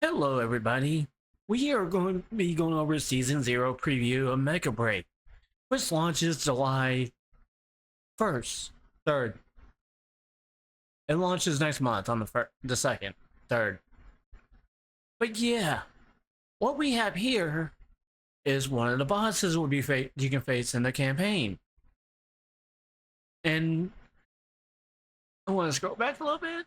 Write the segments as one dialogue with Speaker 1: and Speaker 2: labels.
Speaker 1: Hello, everybody. We are going to be going over Season 0 preview of Mechabreak, which launches July 1st, 3rd. It launches next month on the 2nd, 3rd. But yeah, what we have here is one of the bosses will be you can face in the campaign. And I want to scroll back a little bit.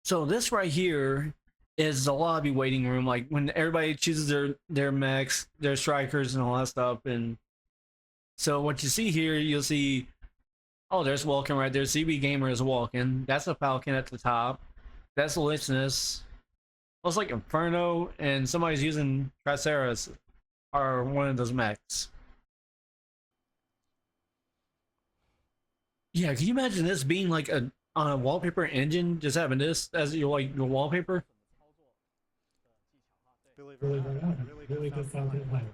Speaker 1: So this right here is the lobby waiting room, like when everybody chooses their mechs, their strikers, and all that stuff. And so what you see here, you'll see, oh, there's Vulcan right there. CB Gamer is walking. That's a Falcon at the top. That's Listeness. Looks like Inferno, and somebody's using Triceras, are one of those mechs. Yeah, can you imagine this being like on a wallpaper engine, just having this as your wallpaper?
Speaker 2: Believe it or not, really good Falcon pilot.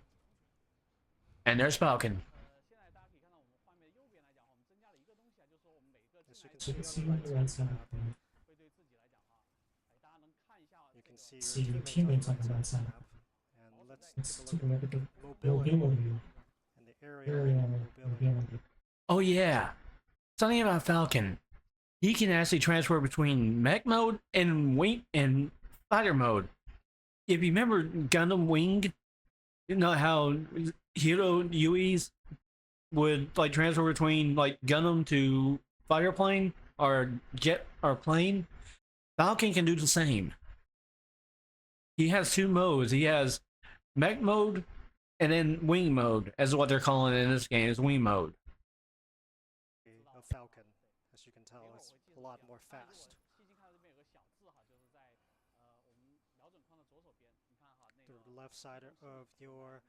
Speaker 1: And there's Falcon.
Speaker 2: As you can see on the right side, you can see your teammates on the right side. And let's take a look at the mobility and the area mobility.
Speaker 1: Oh yeah, something about Falcon. He can actually transfer between mech mode and wing and fighter mode. If you remember Gundam Wing, you know how Hero Yui's would like transfer between like Gundam to fighter plane or jet or plane. Falcon can do the same. He has two modes. He has mech mode and then wing mode, as what they're calling it in this game, is wing mode.
Speaker 2: A Falcon, as you can tell, it's a lot more fast. The left side of your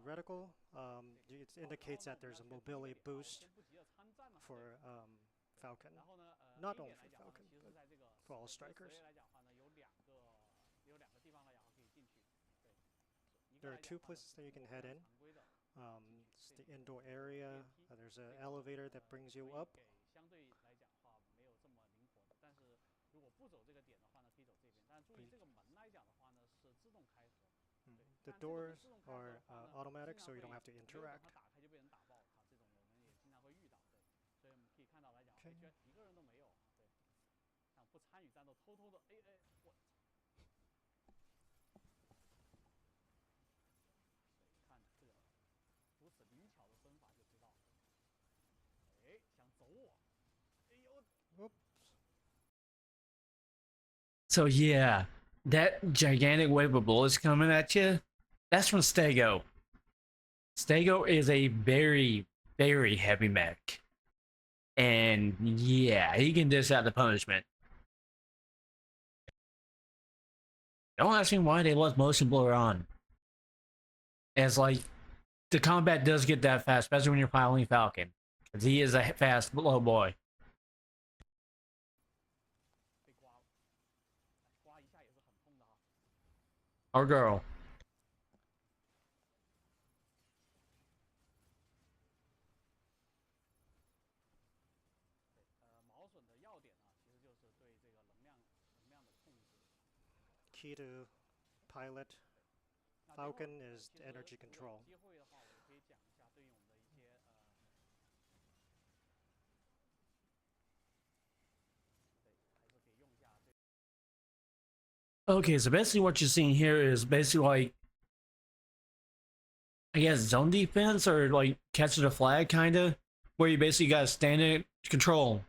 Speaker 2: reticle, it indicates that there's a mobility boost for Falcon. Not only for Falcon, but for all strikers. There are two places that you can head in. It's the indoor area. There's an elevator that brings you up. The doors are automatic, so you don't have to interact. Okay. Whoops.
Speaker 1: So yeah, that gigantic wave of bullets coming at you, that's from Stego. Stego is a very, very heavy mech. And yeah, he can dish out the punishment. Don't ask me why they left motion blur on. As like, the combat does get that fast, especially when you're piloting Falcon. Because he is a fast little boy. Or girl.
Speaker 2: Key to pilot Falcon is energy control.
Speaker 1: Okay, so basically what you're seeing here is basically like, I guess, zone defense or like catching a flag, kind of, where you basically got to stand in control.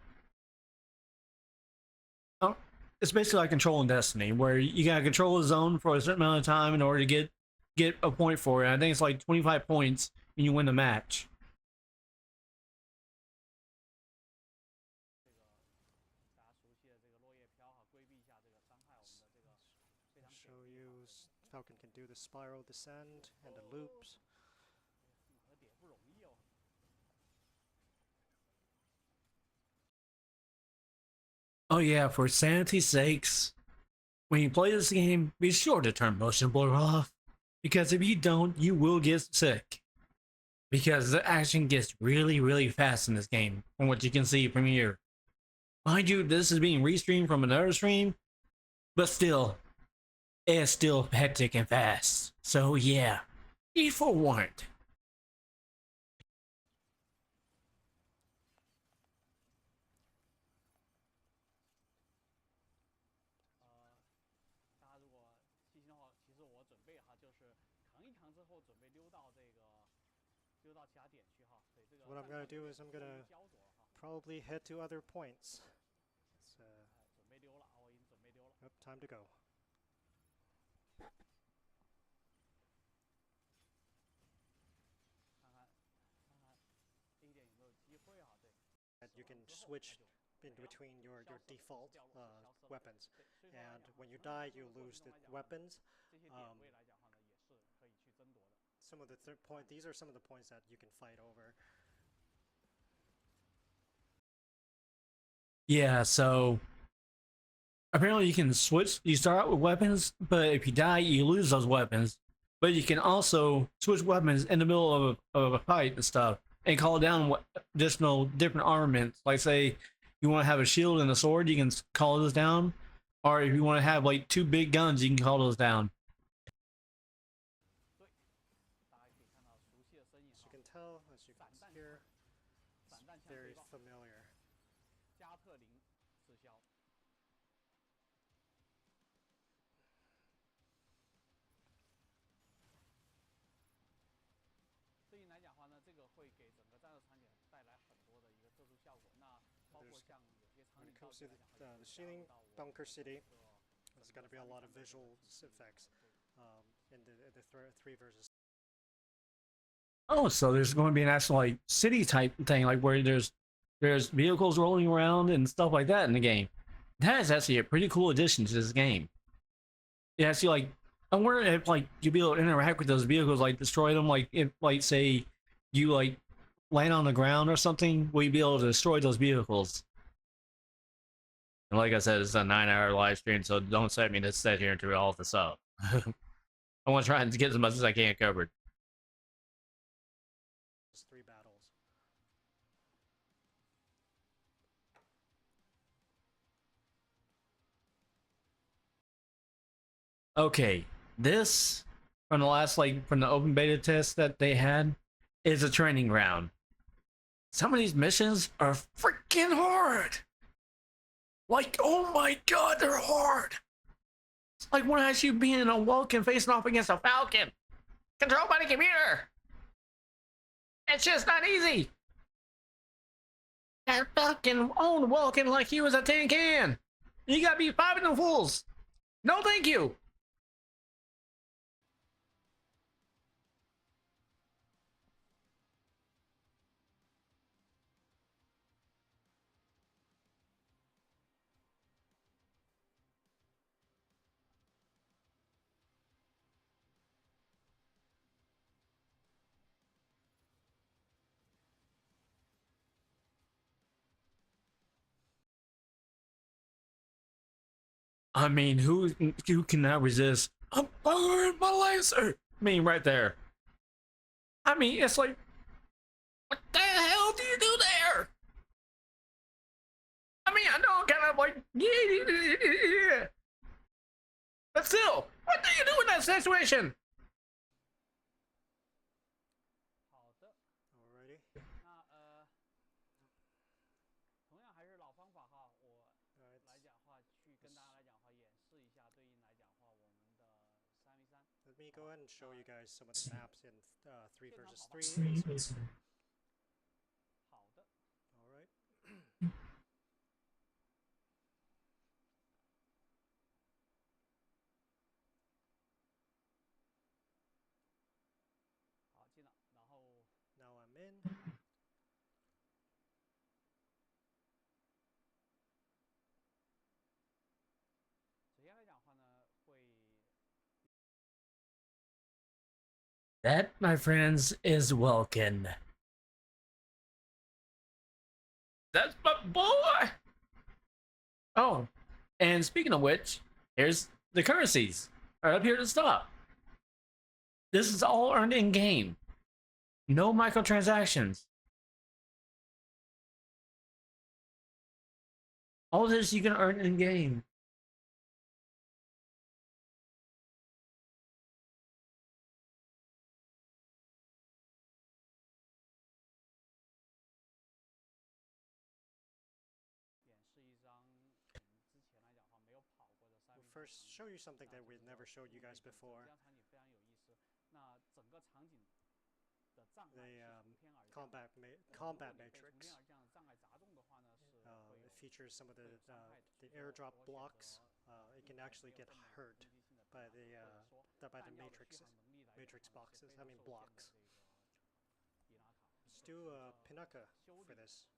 Speaker 1: Oh, it's basically like controlling Destiny, where you got to control a zone for a certain amount of time in order to get a point for it. I think it's like 25 points and you win the match.
Speaker 2: Show you Falcon can do the spiral descent and the loops.
Speaker 1: Oh yeah, for sanity's sakes, when you play this game, be sure to turn motion blur off, because if you don't, you will get sick. because the action gets really, really fast in this game, from what you can see from here. Mind you, this is being restreamed from another stream, but still, it's still hectic and fast. So yeah, be forewarned.
Speaker 2: What I'm gonna do is I'm gonna probably head to other points. So, yep, time to go. You can switch in between your default weapons, and when you die, you lose the weapons. Some of the these are some of the points that you can fight over.
Speaker 1: Yeah, so apparently you can switch. You start out with weapons, but if you die, you lose those weapons. But you can also switch weapons in the middle of a fight and stuff, and call down additional different armaments. Like say you want to have a shield and a sword, you can call those down. Or if you want to have like 2 big guns, you can call those down.
Speaker 2: As you can tell, as you can hear, it's very familiar. When it comes to the Shilling Bunker City, there's going to be a lot of visual effects in the 3 versus.
Speaker 1: Oh, so there's going to be an actual like city type thing, like where there's vehicles rolling around and stuff like that in the game. That is actually a pretty cool addition to this game. Yeah, actually, like I wonder if like you'd be able to interact with those vehicles, like destroy them. Like if like say you like land on the ground or something, will you be able to destroy those vehicles? And like I said, it's a 9-hour live stream, so don't set me to sit here and do all this up. I want to try and get as much as I can covered.
Speaker 2: 3 battles.
Speaker 1: Okay, this from the last from the open beta test that they had is a training ground. Some of these missions are freaking hard. Like, oh my god, they're hard. It's like when I has you being a Vulcan facing off against a Falcon, controlled by the computer. It's just not easy. That Falcon owned Vulcan like he was a tin can. You gotta be popping them fools. No, thank you. I mean, who cannot resist? I'm firing my laser. I mean, right there. I mean, it's like, what the hell do you do there? I mean, I know I'm kind of like, yeah. But still, what do you do in that situation?
Speaker 2: Alrighty. Let me go ahead and show you guys some of the maps in 3 versus 3. Alright. Now I'm in.
Speaker 1: That, my friends, is Welkin. That's my boy! Oh, and speaking of which, here's the currencies. Are up here to stop. This is all earned in game. No microtransactions. All this you can earn in game.
Speaker 2: We'll first show you something that we've never showed you guys before. The combat matrix. It features some of the airdrop blocks. It can actually get hurt by the matrix boxes. I mean blocks. Let's do Pinaka for this.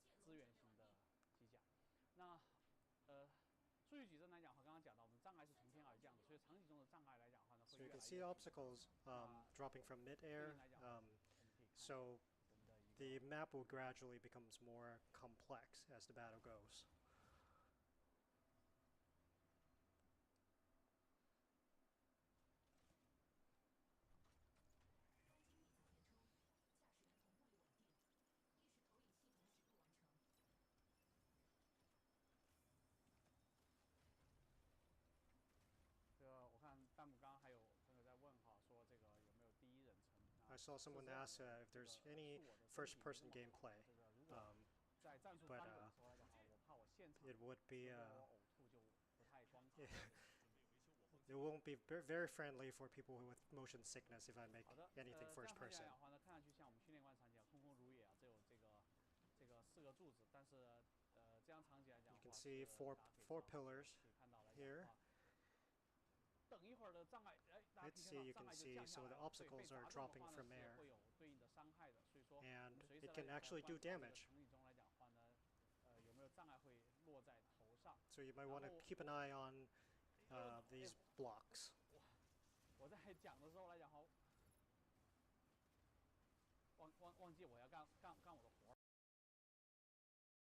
Speaker 2: So you can see obstacles dropping from mid-air. So the map will gradually becomes more complex as the battle goes. I saw someone ask if there's any first-person gameplay, but it would be it won't be very friendly for people with motion sickness if I make anything first person. You can see four pillars here. Let's see, you can see, so the obstacles are dropping from air, and it can actually do damage. So you might want to keep an eye on these blocks.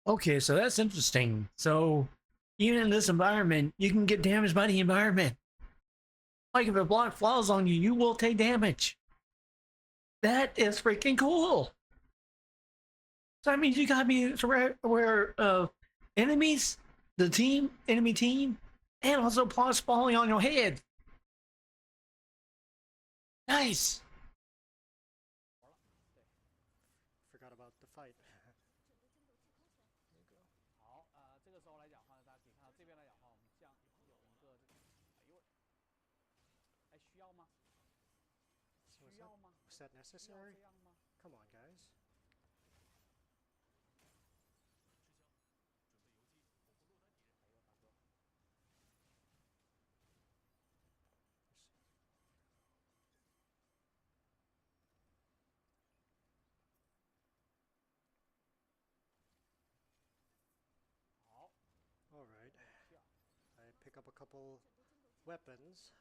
Speaker 1: Okay, so that's interesting. So even in this environment, you can get damaged by the environment. Like if a block falls on you, you will take damage. That is freaking cool. So that means you gotta be aware of enemies, the enemy team, and also blocks falling on your head. Nice.
Speaker 2: Forgot about the fight. Was that necessary? Come on, guys. All right. I pick up a couple weapons.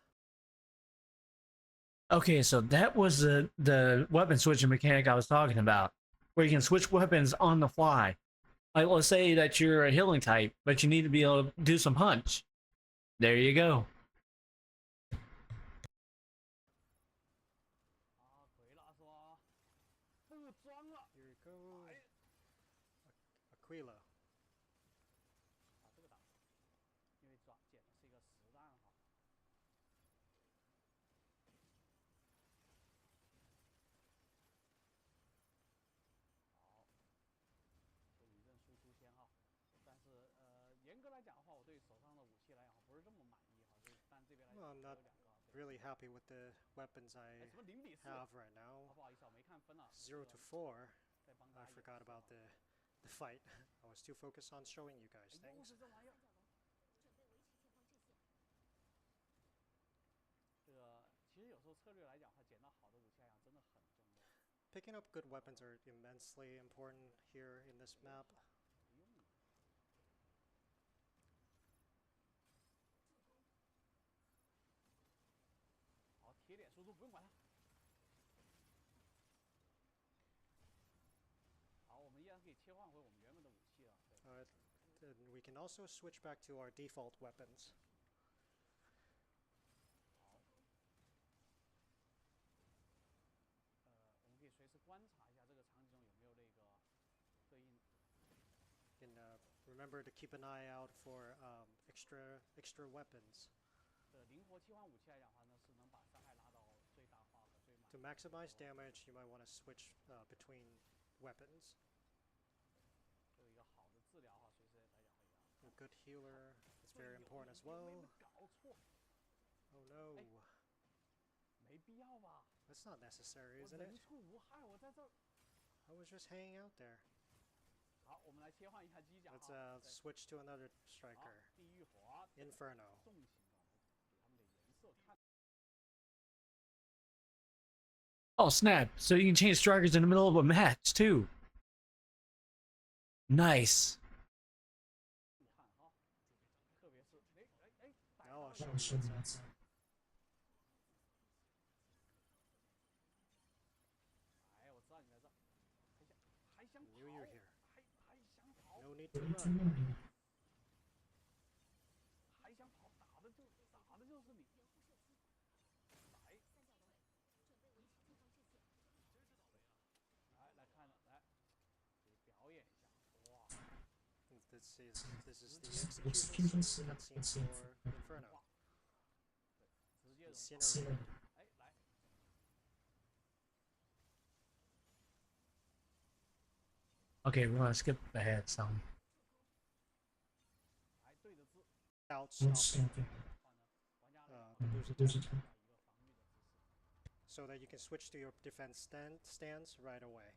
Speaker 1: Okay, so that was the weapon switching mechanic I was talking about, where you can switch weapons on the fly. Like, let's say that you're a healing type, but you need to be able to do some punch. There you go.
Speaker 2: Here we go. Aquila. Well, I'm not really happy with the weapons I have right now. 0 to 4. I forgot about the fight. I was too focused on showing you guys things. Picking up good weapons are immensely important here in this map. Then we can also switch back to our default weapons. remember to keep an eye out for extra weapons. To maximize damage, you might want to switch between weapons. A good healer is very important as well. Oh no. That's not necessary, isn't it? I was just hanging out there. Let's switch to another striker. Inferno.
Speaker 1: Oh snap! So you can change strikers in the middle of a match too. Nice.
Speaker 2: Now I'll show you what's up. Knew you're here. No need to run. This is the execution cutscene for Inferno. Incinerate.
Speaker 1: Okay, we're gonna skip ahead some.
Speaker 2: So that you can switch to your defense stance right away.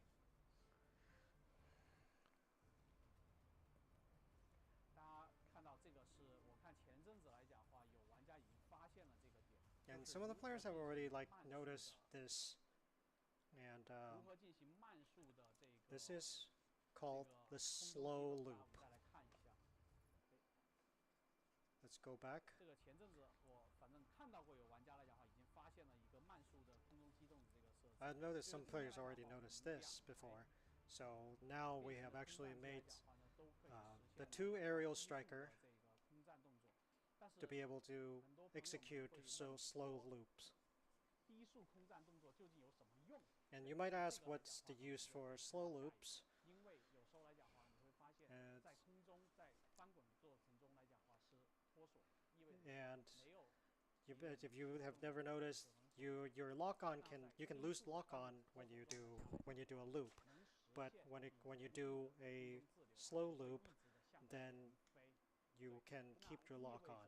Speaker 2: And some of the players have already noticed this, and this is called the slow loop. Let's go back. I've noticed some players already noticed this before, so now we have actually made the 2 aerial striker to be able to execute slow loops. And you might ask, what's the use for slow loops? And if you have never noticed, your lock-on you can lose lock-on when you do a loop, but when you do a slow loop, then you can keep your lock-on.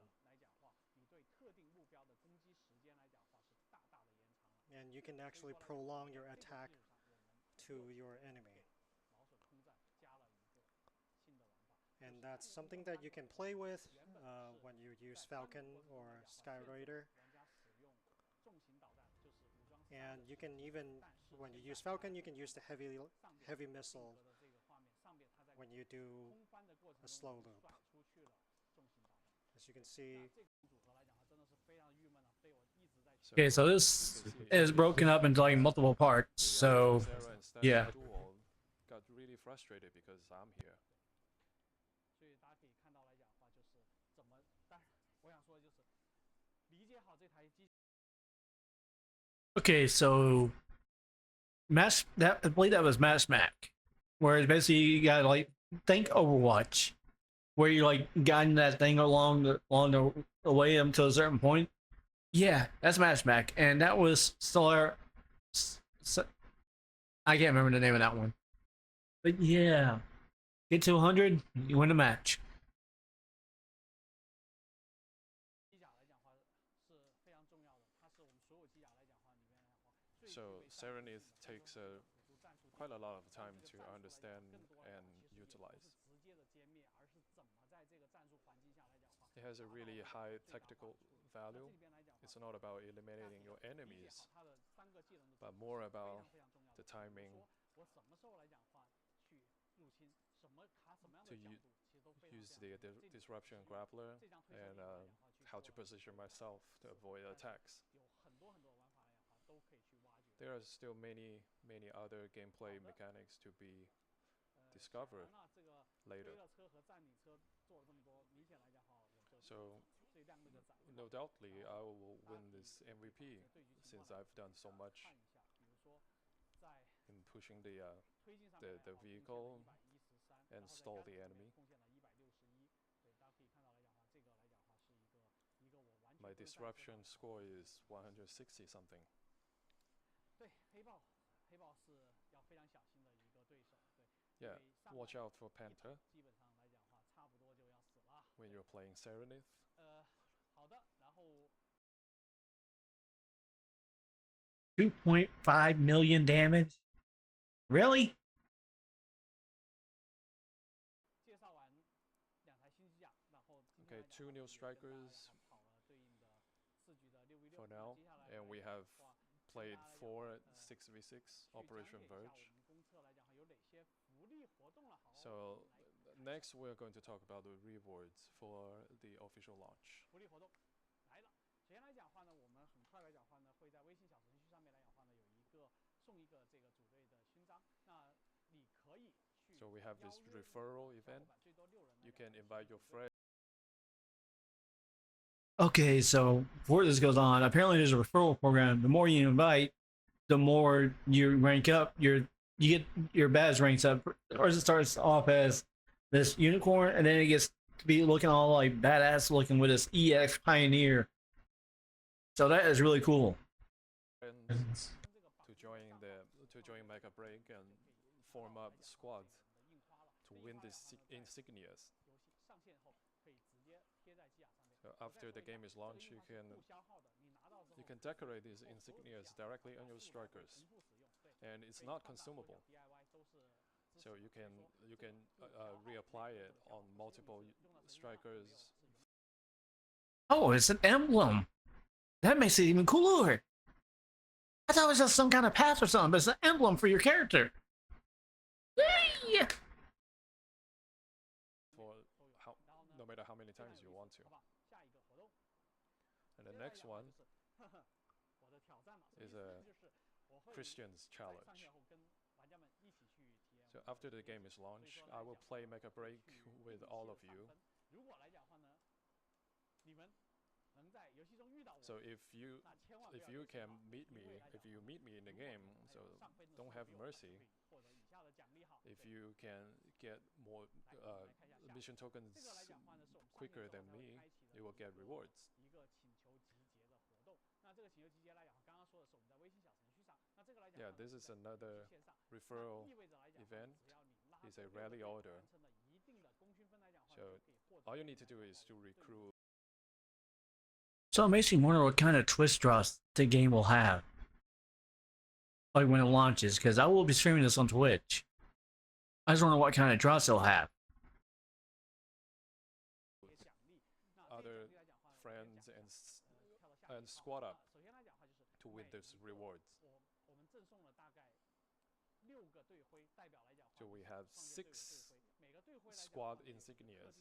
Speaker 2: And you can actually prolong your attack to your enemy. And that's something that you can play with when you use Falcon or Skyraider. And you can even, when you use Falcon, you can use the heavy missile when you do a slow loop. As you can see.
Speaker 1: Okay, so this is broken up into multiple parts. So yeah.
Speaker 3: Got really frustrated because I'm here.
Speaker 1: Okay, so I believe that was Mechabreak, where basically you gotta think Overwatch, where you're guiding that thing along the way until a certain point. Yeah, that's Mechabreak, and that was Stellar. I can't remember the name of that one, but yeah, get to 100, you win the match.
Speaker 3: So Serenith takes quite a lot of time to understand and utilize. It has a really high tactical value. It's not about eliminating your enemies, but more about the timing to use the disruption grappler and how to position myself to avoid attacks. There are still many other gameplay mechanics to be discovered later. So, no doubtly, I will win this MVP since I've done so much in pushing the vehicle and stall the enemy. My disruption score is 160 something. Yeah, watch out for Panther when you're playing Serenith.
Speaker 1: 2.5 million damage? Really?
Speaker 3: Okay, 2 new strikers for now, and we have played 4 6v6 Operation Verge. So next we're going to talk about the rewards for the official launch. So we have this referral event. You can invite your friends.
Speaker 1: Okay, so before this goes on, apparently there's a referral program. The more you invite, the more you rank up. You get your badge ranks up. Or it starts off as this unicorn, and then it gets to be looking all like badass looking with this EX Pioneer. So that is really cool.
Speaker 3: To join Mechabreak and form up squads to win these insignias. So after the game is launched, you can decorate these insignias directly on your strikers, and it's not consumable. So you can reapply it on multiple strikers.
Speaker 1: Oh, it's an emblem. That makes it even cooler. I thought it was just some kind of path or something, but it's an emblem for your character. Yay!
Speaker 3: For no matter how many times you want to. And the next one is a Christian's challenge. So after the game is launched, I will play Mechabreak with all of you. So if you meet me in the game, so don't have mercy. If you can get more mission tokens quicker than me, you will get rewards. Yeah, this is another referral event. It's a rally order. So all you need to do is to recruit.
Speaker 1: So it makes me wonder what kind of twist draws the game will have. Like when it launches, because I will be streaming this on Twitch. I just wonder what kind of draws they'll have.
Speaker 3: Other friends and squad up to win these rewards. So we have 6 squad insignias.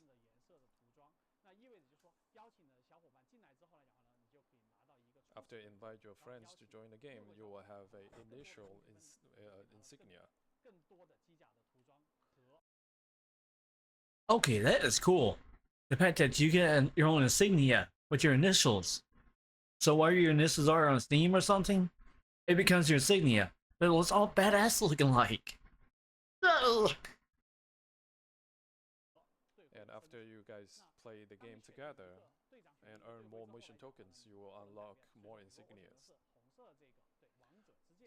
Speaker 3: After invite your friends to join the game, you will have an initial insignia.
Speaker 1: Okay, that is cool. The fact that you get your own insignia with your initials. So while your initials are on Steam or something, it becomes your insignia. But it looks all badass looking like. Ugh.
Speaker 3: And after you guys play the game together and earn more mission tokens, you will unlock more insignias.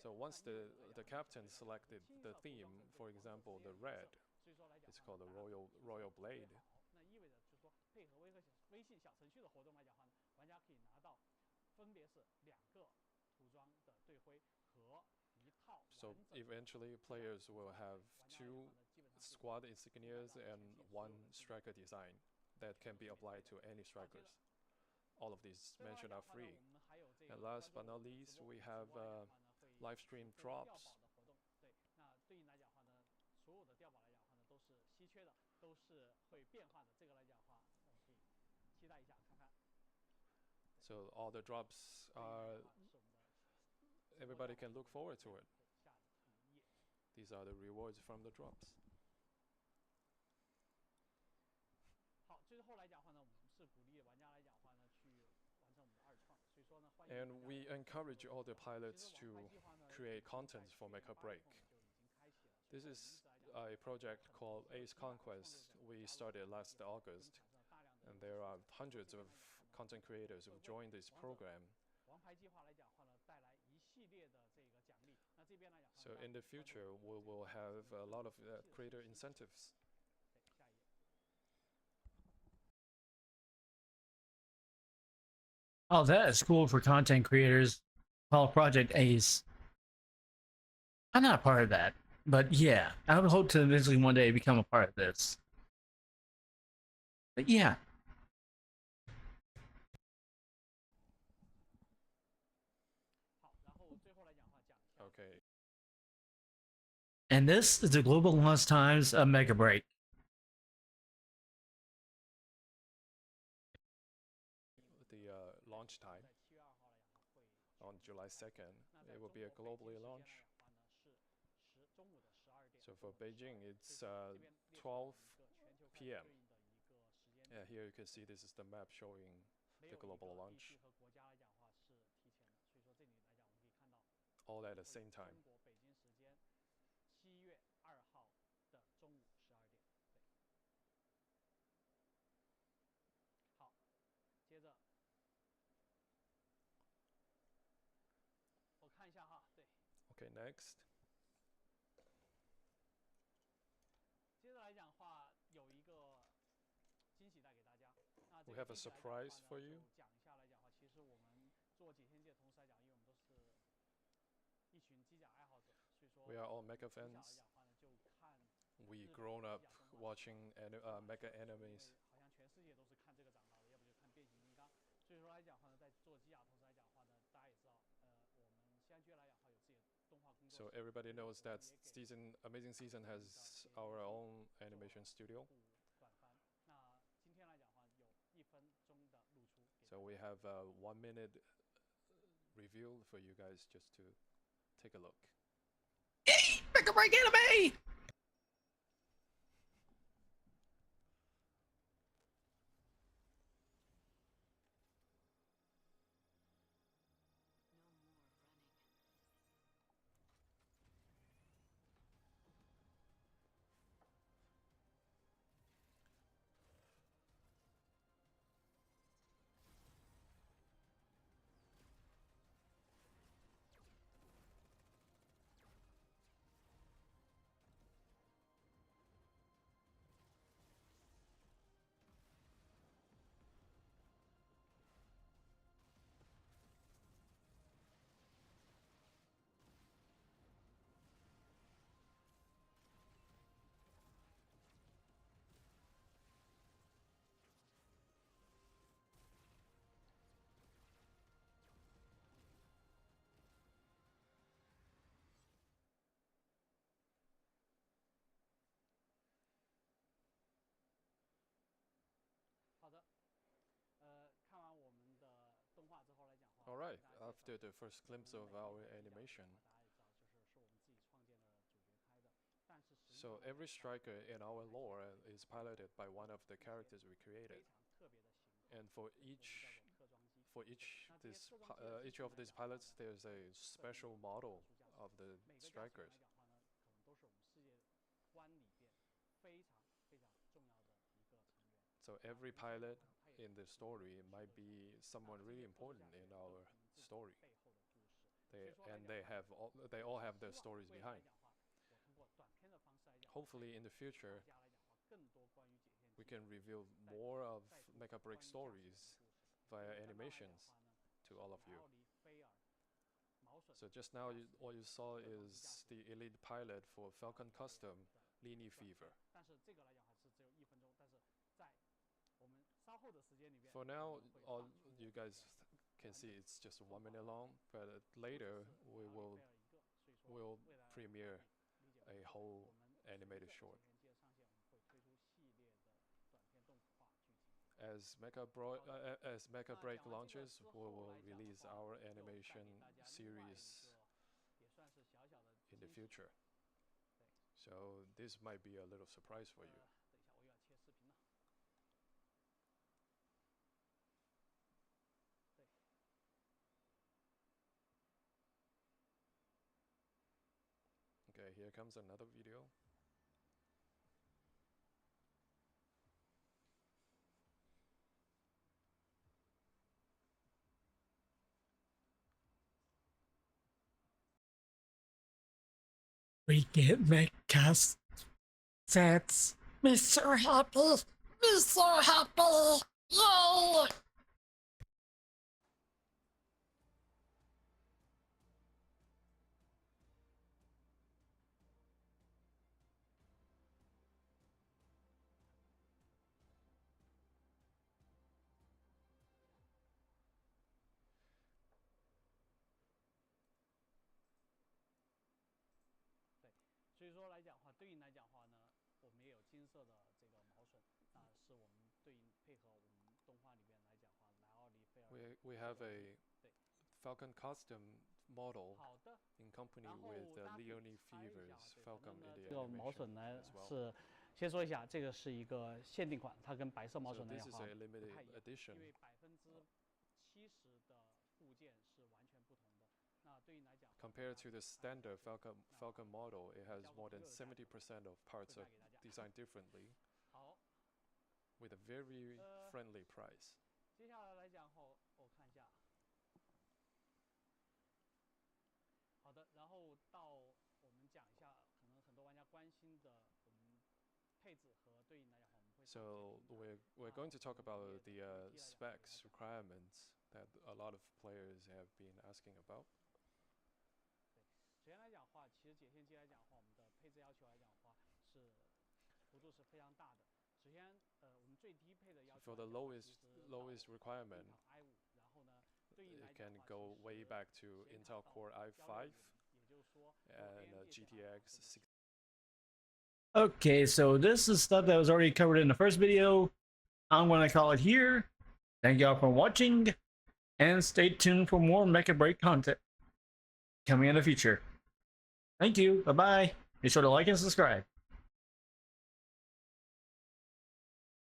Speaker 3: So once the captain selected the theme, for example, the red, it's called the Royal Blade. So eventually players will have 2 squad insignias and 1 striker design that can be applied to any strikers. All of these mentioned are free. And last but not least, we have live stream drops. So all the drops are, everybody can look forward to it. These are the rewards from the drops. And we encourage all the pilots to create content for Mechabreak. This is a project called Ace Conquest. We started last August, and there are hundreds of content creators who join this program. So in the future, we will have a lot of creator incentives.
Speaker 1: Oh, that is cool for content creators. Called Project Ace. I'm not a part of that, but yeah, I would hope to eventually one day become a part of this. But yeah.
Speaker 3: Okay.
Speaker 1: And this is the global launch times of Mechabreak.
Speaker 3: The launch time on July 2nd, it will be a globally launch. So for Beijing, it's 12 p.m. Yeah, here you can see this is the map showing the global launch. All at the same time. Okay, next. We have a surprise for you. We are all mecha fans. We grown up watching mecha animes. So everybody knows that Amazing Season has our own animation studio. So we have a 1-minute review for you guys just to take a look.
Speaker 1: Yay! Mechabreak anime!
Speaker 3: Alright, after the first glimpse of our animation. So every striker in our lore is piloted by one of the characters we created. And for each of these pilots, there's a special model of the strikers. So every pilot in the story might be someone really important in our story. They all have their stories behind. Hopefully in the future, we can reveal more of Mechabreak stories via animations to all of you. So just now, all you saw is the elite pilot for Falcon Custom, Lini Fever. For now, all you guys can see it's just 1 minute long, but later we'll premiere a whole animated short. As Mechabreak launches, we will release our animation series in the future. So this might be a little surprise for you. Okay, here comes another video.
Speaker 1: We get mech sets. Mr. Happy! Mr. Happy! Yay!
Speaker 3: We have a Falcon custom model in company with Leonie Fever's Falcon Media
Speaker 4: 这个毛笋
Speaker 3: animation
Speaker 4: 呢
Speaker 3: as well.
Speaker 4: 是，先说一下，这个是一个限定款，它跟白色毛
Speaker 3: So
Speaker 4: 笋的
Speaker 3: this is
Speaker 4: 话
Speaker 3: a
Speaker 4: 不
Speaker 3: limited
Speaker 4: 太一样，
Speaker 3: edition.
Speaker 4: 因为70%的部件是完全不同的。那对应来讲
Speaker 3: Compared to the standard Falcon model, it has more than 70% of parts are designed differently
Speaker 4: 好，
Speaker 3: with a very friendly price.
Speaker 4: 接下来来讲后，我看一下。好的，然后到我们讲一下，可能很多玩家关心的我们配置和对应来讲话，我们会。
Speaker 3: So we're going to talk about the specs requirements that a lot of players have been asking about.
Speaker 4: 首先来讲话，其实解线机来讲话，我们的配置要求来讲话是幅度是非常大的。首先，我们最低配的要求
Speaker 3: For the lowest requirement,
Speaker 4: ，i5，然后呢，对应来
Speaker 3: it
Speaker 4: 讲
Speaker 3: can
Speaker 4: 话
Speaker 3: go way back to Intel Core i5
Speaker 4: 也就是说
Speaker 3: and GTX 6.
Speaker 1: Okay, so this is stuff that was already covered in the first video. I'm going to call it here. Thank y'all for watching, and stay tuned for more Mechabreak content coming in the future. Thank you. Bye-bye. Be sure to like and subscribe.